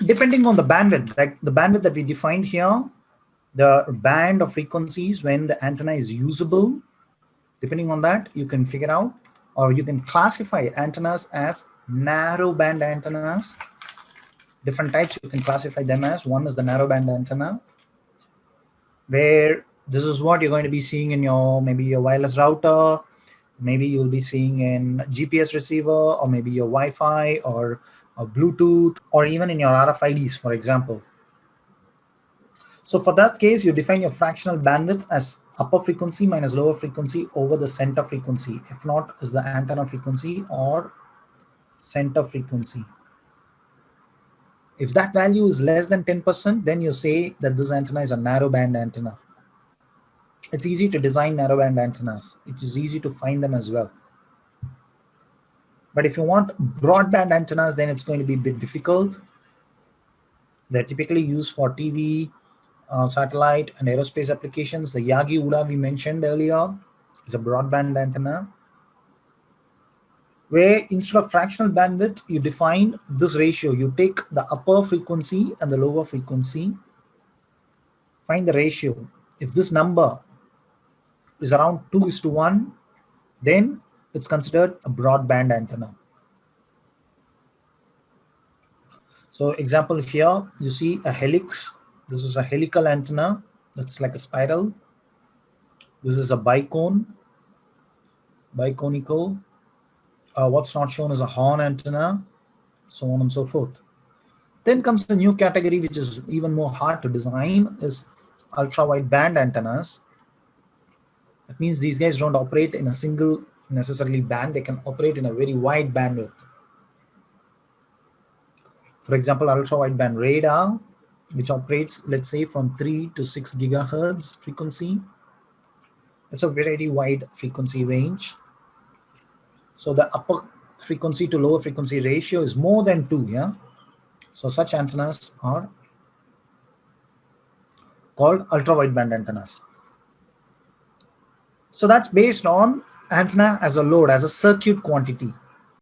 depending on the bandwidth, like the bandwidth that we defined here, the band of frequencies when the antenna is usable, depending on that, you can figure out, or you can classify antennas as narrow band antennas. Different types you can classify them as. One is the narrow band antenna, where this is what you're going to be seeing in your, maybe your wireless router, maybe you'll be seeing in GPS receiver, or maybe your Wi-Fi or Bluetooth, or even in your RFIDs, for example. So for that case, you define your fractional bandwidth as upper frequency minus lower frequency over the center frequency. If not, is the antenna frequency or center frequency. If that value is less than 10%, then you say that this antenna is a narrow band antenna. It's easy to design narrow band antennas. It is easy to find them as well. But if you want broadband antennas, then it's going to be a bit difficult. They're typically used for TV, satellite, and aerospace applications. The Yagi Uda we mentioned earlier is a broadband antenna, where instead of fractional bandwidth, you define this ratio. You take the upper frequency and the lower frequency, find the ratio. If this number is around 2:1, then it's considered a broadband antenna. So example here, you see a helix. This is a helical antenna. That's like a spiral. This is a biconical. What's not shown is a horn antenna, so on and so forth. Then comes the new category, which is even more hard to design, is ultra wide band antennas. That means these guys don't operate in a single necessarily band. They can operate in a very wide bandwidth. For example, ultra wideband radar, which operates, let's say, from 3 to 6 gigahertz frequency. It's a very wide frequency range. So the upper frequency to lower frequency ratio is more than 2, yeah? So such antennas are called ultra wideband antennas. So that's based on antenna as a load, as a circuit quantity.